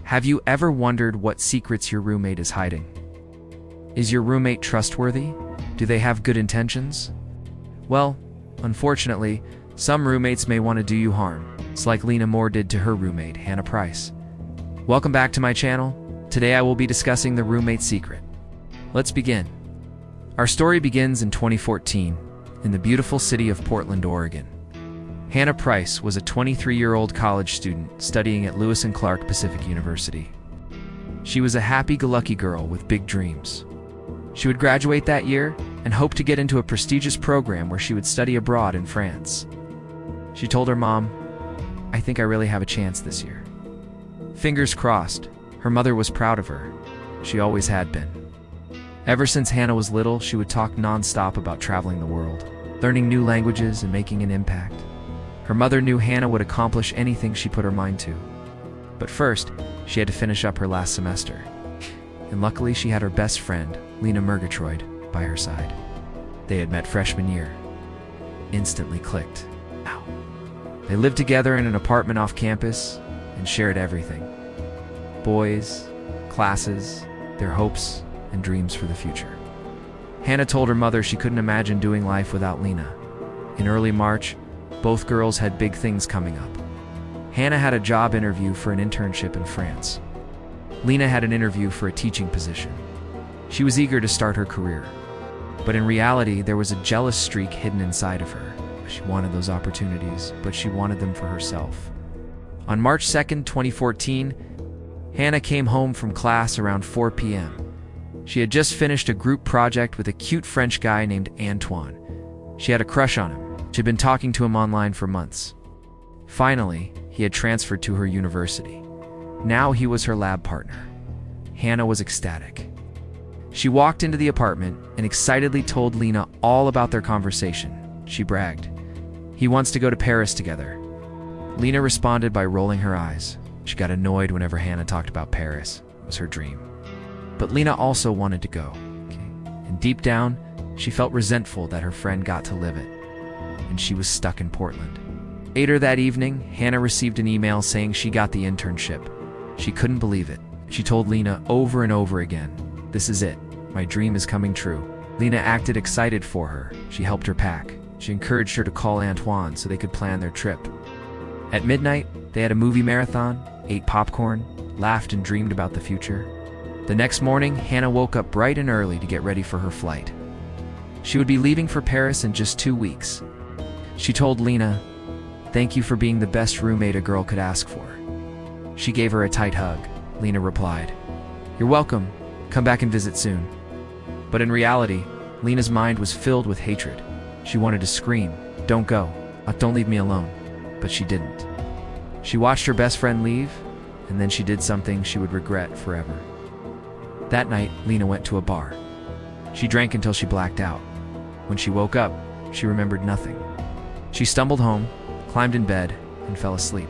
Have you ever wondered what secrets your roommate is hiding? Is your roommate trustworthy? Do they have good intentions? Well, unfortunately, some roommates may want to do you harm. It's like Lena Moore did to her roommate, Hannah Price. Welcome back to my channel. Today I will be discussing the roommate secret. Let's begin. Our story begins in 2014 in the beautiful city of Portland, Oregon. Hannah Price was a 23-year-old college student studying at Lewis and Clark Pacific University. She was a happy-go-lucky girl with big dreams. She would graduate that year and hoped to get into a prestigious program where she would study abroad in France. She told her mom, "I think I really have a chance this year." Fingers crossed, her mother was proud of her. She always had been. Ever since Hannah was little, she would talk non-stop about traveling the world, learning new languages and making an impact. Her mother knew Hannah would accomplish anything she put her mind to. But first, she had to finish up her last semester. And luckily, she had her best friend, Lena Moore, by her side. They had met freshman year. Instantly clicked. Wow. They lived together in an apartment off campus and shared everything. Boys, classes, their hopes and dreams for the future. Hannah told her mother she couldn't imagine doing life without Lena. In early March, both girls had big things coming up. Hannah had a job interview for an internship in France. Lena had an interview for a teaching position. She was eager to start her career. But in reality, there was a jealous streak hidden inside of her. She wanted those opportunities, but she wanted them for herself. On March 2nd, 2014, Hannah came home from class around 4 p.m. She had just finished a group project with a cute French guy named Antoine. She had a crush on him. She'd been talking to him online for months. Finally, he had transferred to her university. Now he was her lab partner. Hannah was ecstatic. She walked into the apartment and excitedly told Lena all about their conversation. She bragged, "He wants to go to Paris together." Lena responded by rolling her eyes. She got annoyed whenever Hannah talked about Paris. It was her dream. But Lena also wanted to go. And deep down, she felt resentful that her friend got to live it, and she was stuck in Portland. Later that evening, Hannah received an email saying she got the internship. She couldn't believe it. She told Lena over and over again, "This is it. My dream is coming true." Lena acted excited for her. She helped her pack. She encouraged her to call Antoine so they could plan their trip. At midnight, they had a movie marathon, ate popcorn, laughed and dreamed about the future. The next morning, Hannah woke up bright and early to get ready for her flight. She would be leaving for Paris in just 2 weeks. She told Lena, "Thank you for being the best roommate a girl could ask for." She gave her a tight hug. Lena replied, "You're welcome. Come back and visit soon." But in reality, Lena's mind was filled with hatred. She wanted to scream, "Don't go. Don't leave me alone." But she didn't. She watched her best friend leave, and then she did something she would regret forever. That night, Lena went to a bar. She drank until she blacked out. When she woke up, she remembered nothing. She stumbled home, climbed in bed, and fell asleep.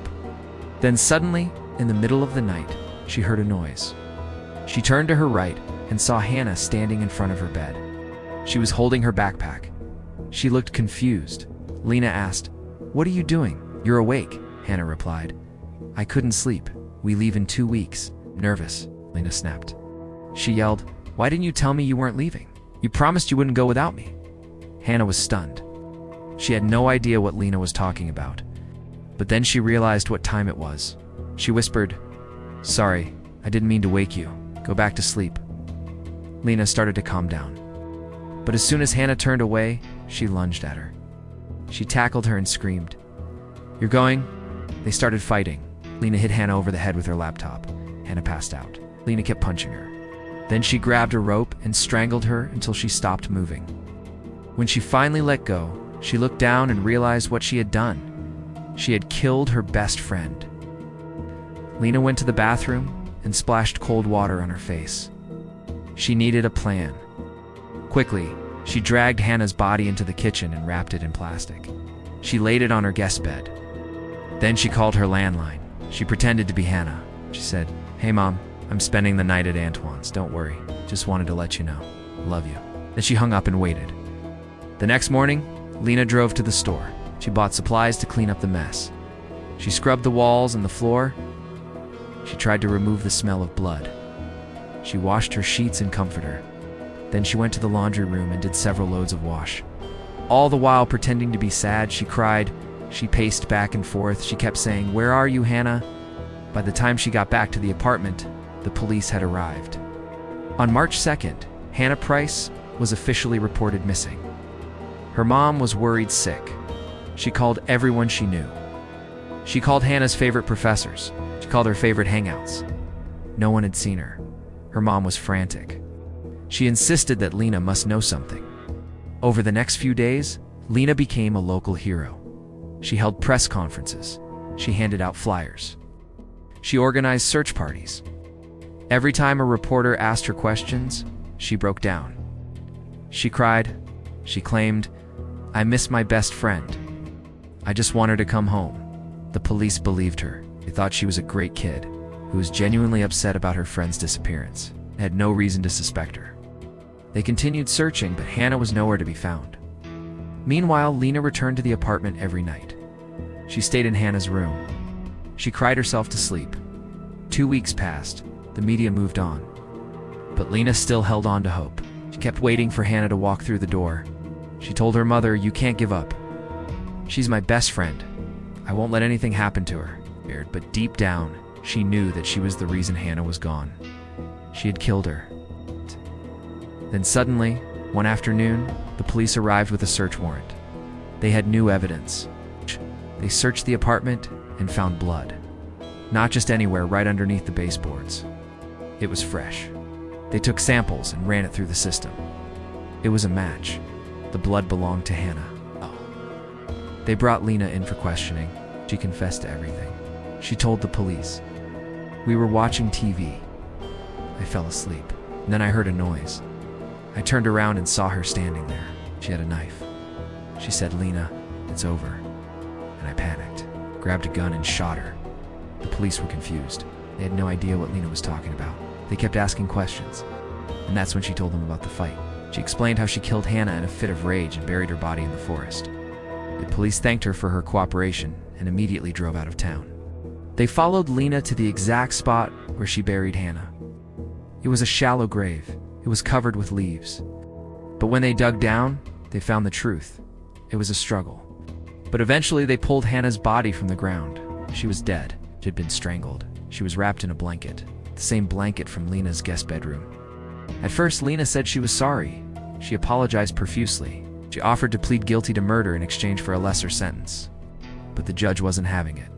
Then suddenly, in the middle of the night, she heard a noise. She turned to her right and saw Hannah standing in front of her bed. She was holding her backpack. She looked confused. Lena asked, "What are you doing? You're awake," Hannah replied. "I couldn't sleep. We leave in 2 weeks." Nervous, Lena snapped. She yelled, "Why didn't you tell me you weren't leaving? You promised you wouldn't go without me." Hannah was stunned. She had no idea what Lena was talking about. But then she realized what time it was. She whispered, "Sorry, I didn't mean to wake you. Go back to sleep." Lena started to calm down. But as soon as Hannah turned away, she lunged at her. She tackled her and screamed, "You're going?" They started fighting. Lena hit Hannah over the head with her laptop. Hannah passed out. Lena kept punching her. Then she grabbed a rope and strangled her until she stopped moving. When she finally let go, she looked down and realized what she had done. She had killed her best friend. Lena went to the bathroom and splashed cold water on her face. She needed a plan. Quickly, she dragged Hannah's body into the kitchen and wrapped it in plastic. She laid it on her guest bed. Then she called her landline. She pretended to be Hannah. She said, "Hey Mom, I'm spending the night at Antoine's. Don't worry. Just wanted to let you know. Love you." Then she hung up and waited. The next morning, Lena drove to the store. She bought supplies to clean up the mess. She scrubbed the walls and the floor. She tried to remove the smell of blood. She washed her sheets and comforter. Then she went to the laundry room and did several loads of wash. All the while pretending to be sad, she cried. She paced back and forth. She kept saying, "Where are you, Hannah?" By the time she got back to the apartment, the police had arrived. On March 2nd, Hannah Price was officially reported missing. Her mom was worried sick. She called everyone she knew. She called Hannah's favorite professors. She called her favorite hangouts. No one had seen her. Her mom was frantic. She insisted that Lena must know something. Over the next few days, Lena became a local hero. She held press conferences. She handed out flyers. She organized search parties. Every time a reporter asked her questions, she broke down. She cried. She claimed, "I miss my best friend. I just want her to come home." The police believed her. They thought she was a great kid who was genuinely upset about her friend's disappearance and had no reason to suspect her. They continued searching, but Hannah was nowhere to be found. Meanwhile, Lena returned to the apartment every night. She stayed in Hannah's room. She cried herself to sleep. 2 weeks passed. The media moved on. But Lena still held on to hope. She kept waiting for Hannah to walk through the door. She told her mother, "You can't give up. She's my best friend. I won't let anything happen to her." But deep down, she knew that she was the reason Hannah was gone. She had killed her. Then suddenly, one afternoon, the police arrived with a search warrant. They had new evidence. They searched the apartment and found blood. Not just anywhere, right underneath the baseboards. It was fresh. They took samples and ran it through the system. It was a match. The blood belonged to Hannah. They brought Lena in for questioning. She confessed to everything. She told the police, "We were watching TV. I fell asleep. And then I heard a noise. I turned around and saw her standing there. She had a knife. She said, 'Lena, it's over.' And I panicked, grabbed a gun and shot her." The police were confused. They had no idea what Lena was talking about. They kept asking questions. And that's when she told them about the fight. She explained how she killed Hannah in a fit of rage and buried her body in the forest. The police thanked her for her cooperation and immediately drove out of town. They followed Lena to the exact spot where she buried Hannah. It was a shallow grave. It was covered with leaves. But when they dug down, they found the truth. It was a struggle. But eventually they pulled Hannah's body from the ground. She was dead. She had been strangled. She was wrapped in a blanket, the same blanket from Lena's guest bedroom. At first, Lena said she was sorry. She apologized profusely. She offered to plead guilty to murder in exchange for a lesser sentence. But the judge wasn't having it.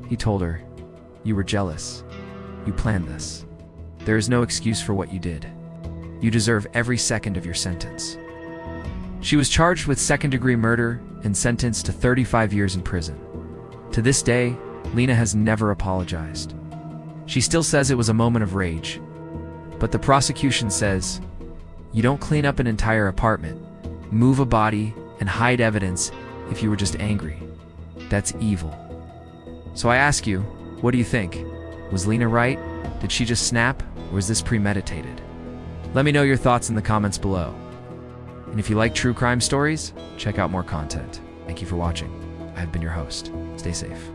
He told her, "You were jealous. You planned this. There is no excuse for what you did. You deserve every second of your sentence." She was charged with second-degree murder and sentenced to 35 years in prison. To this day, Lena has never apologized. She still says it was a moment of rage. But the prosecution says, you don't clean up an entire apartment, move a body, and hide evidence if you were just angry. That's evil. So I ask you, what do you think? Was Lena right? Did she just snap, or was this premeditated? Let me know your thoughts in the comments below. And if you like true crime stories, check out more content. Thank you for watching. I've been your host. Stay safe.